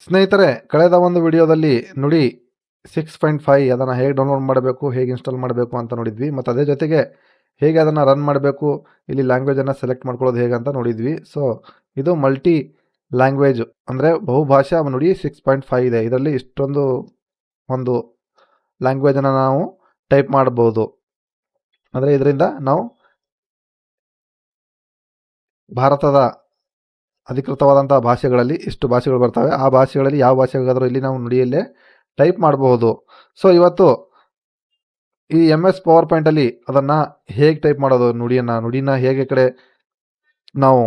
ಸ್ನೇಹಿತರೆ, ಕಳೆದ ಒಂದು ವಿಡಿಯೋದಲ್ಲಿ ನುಡಿ 6.5 ಅದನ್ನು ಹೇಗೆ ಡೌನ್ಲೋಡ್ ಮಾಡಬೇಕು, ಹೇಗೆ ಇನ್ಸ್ಟಾಲ್ ಮಾಡಬೇಕು ಅಂತ ನೋಡಿದ್ವಿ. ಮತ್ತು ಅದೇ ಜೊತೆಗೆ ಹೇಗೆ ಅದನ್ನು ರನ್ ಮಾಡಬೇಕು, ಇಲ್ಲಿ ಲ್ಯಾಂಗ್ವೇಜನ್ನು ಸೆಲೆಕ್ಟ್ ಮಾಡ್ಕೊಳ್ಳೋದು ಹೇಗೆ ಅಂತ ನೋಡಿದ್ವಿ. ಸೊ ಇದು ಮಲ್ಟಿ ಲ್ಯಾಂಗ್ವೇಜ್ ಅಂದರೆ ಬಹುಭಾಷಾ ನುಡಿ 6.5 ಇದೆ. ಇದರಲ್ಲಿ ಇಷ್ಟೊಂದು ಒಂದು ಲ್ಯಾಂಗ್ವೇಜನ್ನು ನಾವು ಟೈಪ್ ಮಾಡಬಹುದು. ಅಂದರೆ ಇದರಿಂದ ನಾವು ಭಾರತದ ಅಧಿಕೃತವಾದಂಥ ಭಾಷೆಗಳಲ್ಲಿ ಇಷ್ಟು ಭಾಷೆಗಳು ಬರ್ತವೆ. ಆ ಭಾಷೆಗಳಲ್ಲಿ ಯಾವ ಭಾಷೆ ಬೇಕಾದರೂ ಇಲ್ಲಿ ನಾವು ನುಡಿಯಲ್ಲೇ ಟೈಪ್ ಮಾಡಬಹುದು. ಸೊ ಇವತ್ತು ಈ MS ಪವರ್ ಪಾಯಿಂಟಲ್ಲಿ ಅದನ್ನು ಹೇಗೆ ಟೈಪ್ ಮಾಡೋದು, ನುಡಿನ ಹೇಗೆ ಕಡೆ ನಾವು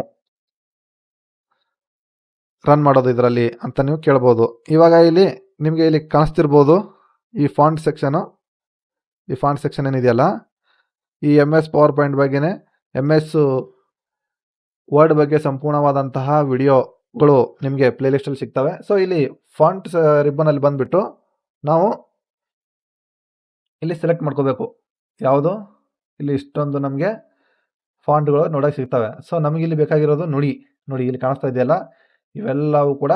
ರನ್ ಮಾಡೋದು ಇದರಲ್ಲಿ ಅಂತ ನೀವು ಕೇಳ್ಬೋದು. ಇವಾಗ ಇಲ್ಲಿ ನಿಮಗೆ ಇಲ್ಲಿ ಕಾಣಿಸ್ತಿರ್ಬೋದು ಈ ಫಾಂಟ್ ಸೆಕ್ಷನ್ ಏನಿದೆಯಲ್ಲ, ಈ MS ಪವರ್ ಪಾಯಿಂಟ್ ಬಗ್ಗೆನೇ MS ವರ್ಡ್ ಬಗ್ಗೆ ಸಂಪೂರ್ಣವಾದಂತಹ ವಿಡಿಯೋಗಳು ನಿಮಗೆ ಪ್ಲೇಲಿಸ್ಟಲ್ಲಿ ಸಿಗ್ತವೆ. ಸೊ ಇಲ್ಲಿ ಫಾಂಟ್ ರಿಬ್ಬನಲ್ಲಿ ಬಂದುಬಿಟ್ಟು ನಾವು ಇಲ್ಲಿ ಸೆಲೆಕ್ಟ್ ಮಾಡ್ಕೋಬೇಕು. ಯಾವುದು ಇಲ್ಲಿ ಇಷ್ಟೊಂದು ನಮಗೆ ಫಾಂಟ್ಗಳು ನೋಡೋಕೆ ಸಿಗ್ತವೆ. ಸೊ ನಮಗೆ ಇಲ್ಲಿ ಬೇಕಾಗಿರೋದು ನುಡಿ ಇಲ್ಲಿ ಕಾಣಿಸ್ತಾ ಇದೆಯಲ್ಲ, ಇವೆಲ್ಲವೂ ಕೂಡ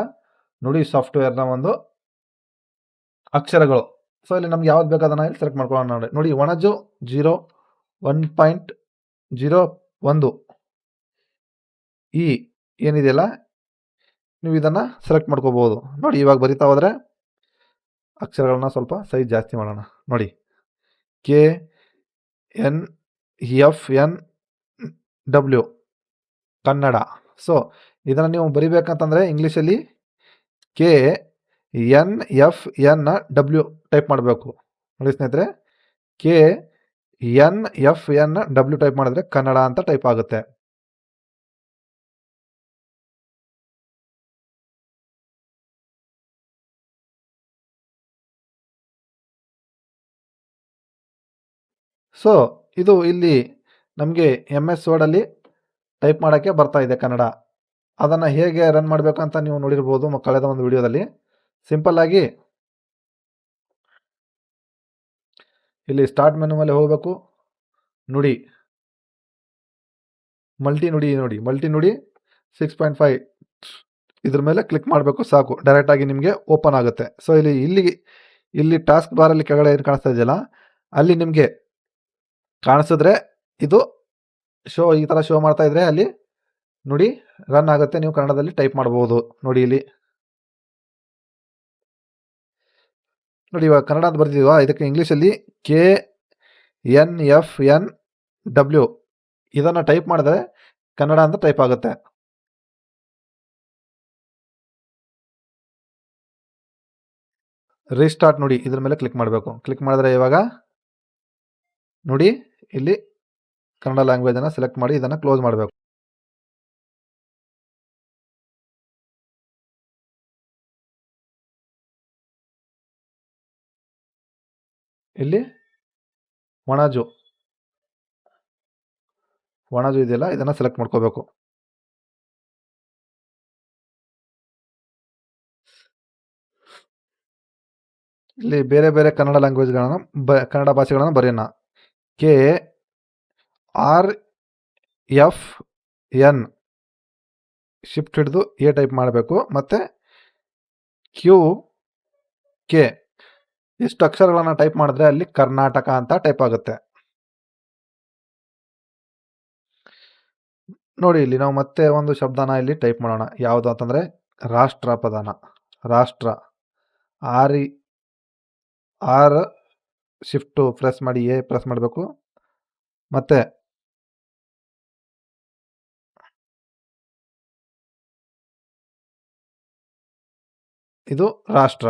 ನುಡಿ ಸಾಫ್ಟ್ವೇರ್ನ ಒಂದು ಅಕ್ಷರಗಳು. ಸೊ ಇಲ್ಲಿ ನಮ್ಗೆ ಯಾವ್ದು ಬೇಕು ಅದನ್ನು ಇಲ್ಲಿ ಸೆಲೆಕ್ಟ್ ಮಾಡ್ಕೊಳ್ಳೋಣ. ನೋಡಿ ಒಣಜು 1.01 ಈ ಏನಿದೆಯಲ್ಲ, ನೀವು ಇದನ್ನು ಸೆಲೆಕ್ಟ್ ಮಾಡ್ಕೋಬೋದು. ನೋಡಿ ಇವಾಗ ಬರಿತಾ ಹೋದರೆ ಅಕ್ಷರಗಳನ್ನ ಸ್ವಲ್ಪ ಸೈಜ್ ಜಾಸ್ತಿ ಮಾಡೋಣ. ನೋಡಿ KNFNW ಕನ್ನಡ. ಸೊ ಇದನ್ನು ನೀವು ಬರಿಬೇಕಂತಂದರೆ ಇಂಗ್ಲೀಷಲ್ಲಿ KNFNW ಟೈಪ್ ಮಾಡಬೇಕು. ನೋಡಿ ಸ್ನೇಹಿತರೆ, KNFNW ಟೈಪ್ ಮಾಡಿದ್ರೆ ಕನ್ನಡ ಅಂತ ಟೈಪ್ ಆಗುತ್ತೆ. ಸೊ ಇದು ಇಲ್ಲಿ ನಮಗೆ MS ವರ್ಡಲ್ಲಿ ಟೈಪ್ ಮಾಡೋಕ್ಕೆ ಬರ್ತಾ ಇದೆ ಕನ್ನಡ. ಅದನ್ನು ಹೇಗೆ ರನ್ ಮಾಡಬೇಕು ಅಂತ ನೀವು ನೋಡಿರ್ಬೋದು ಕಳೆದ ಒಂದು ವಿಡಿಯೋದಲ್ಲಿ. ಸಿಂಪಲ್ಲಾಗಿ ಇಲ್ಲಿ ಸ್ಟಾರ್ಟ್ ಮೆನು ಮೇಲೆ ಹೋಗಬೇಕು. ಮಲ್ಟಿ ನುಡಿ 6.5 ಇದ್ರ ಮೇಲೆ ಕ್ಲಿಕ್ ಮಾಡಬೇಕು, ಸಾಕು. ಡೈರೆಕ್ಟಾಗಿ ನಿಮಗೆ ಓಪನ್ ಆಗುತ್ತೆ. ಸೊ ಇಲ್ಲಿ ಟಾಸ್ಕ್ ಬಾರಲ್ಲಿ ಕೆಳಗಡೆ ಏನು ಕಾಣಿಸ್ತಾ ಇದೆಯಲ್ಲ, ಅಲ್ಲಿ ನಿಮಗೆ ಕಾಣಿಸಿದ್ರೆ ಇದು ಈ ಥರ ಶೋ ಮಾಡ್ತಾ ಇದ್ರೆ ಅಲ್ಲಿ ನುಡಿ ರನ್ ಆಗುತ್ತೆ. ನೀವು ಕನ್ನಡದಲ್ಲಿ ಟೈಪ್ ಮಾಡ್ಬೋದು. ನೋಡಿ ಇವಾಗ ಕನ್ನಡ ಅಂತ ಬರ್ತಿದೀವಾ, ಇದಕ್ಕೆ ಇಂಗ್ಲೀಷಲ್ಲಿ KNFNW ಇದನ್ನು ಟೈಪ್ ಮಾಡಿದ್ರೆ ಕನ್ನಡ ಅಂತ ಟೈಪ್ ಆಗುತ್ತೆ. ರೀಸ್ಟಾರ್ಟ್ ನುಡಿ ಇದ್ರ ಮೇಲೆ ಕ್ಲಿಕ್ ಮಾಡಬೇಕು. ಕ್ಲಿಕ್ ಮಾಡಿದ್ರೆ ಇವಾಗ ನೋಡಿ ಇಲ್ಲಿ ಕನ್ನಡ ಲ್ಯಾಂಗ್ವೇಜನ್ನು ಸೆಲೆಕ್ಟ್ ಮಾಡಿ ಇದನ್ನು ಕ್ಲೋಸ್ ಮಾಡಬೇಕು. ಇಲ್ಲಿ ಒಣಜು ಇದೆಯಲ್ಲ, ಇದನ್ನು ಸೆಲೆಕ್ಟ್ ಮಾಡ್ಕೋಬೇಕು. ಇಲ್ಲಿ ಬೇರೆ ಬೇರೆ ಕನ್ನಡ ಲ್ಯಾಂಗ್ವೇಜ್ಗಳನ್ನು ಕನ್ನಡ ಭಾಷೆಗಳನ್ನು ಬರೆಯೋಣ. KRFN ಶಿಫ್ಟ್ ಹಿಡಿದು A ಟೈಪ್ ಮಾಡಬೇಕು. ಮತ್ತು QK ಇಷ್ಟು ಅಕ್ಷರಗಳನ್ನು ಟೈಪ್ ಮಾಡಿದ್ರೆ ಅಲ್ಲಿ ಕರ್ನಾಟಕ ಅಂತ ಟೈಪ್ ಆಗುತ್ತೆ. ನೋಡಿ ಇಲ್ಲಿ ನಾವು ಮತ್ತೆ ಒಂದು ಶಬ್ದನ ಇಲ್ಲಿ ಟೈಪ್ ಮಾಡೋಣ. ಯಾವುದು ಅಂತಂದರೆ ರಾಷ್ಟ್ರ ಪದನ. ರಾಷ್ಟ್ರ ಆರ್ ಶಿಫ್ಟು ಪ್ರೆಸ್ ಮಾಡಿ A ಪ್ರೆಸ್ ಮಾಡಬೇಕು. ಮತ್ತು ಇದು ರಾಷ್ಟ್ರ.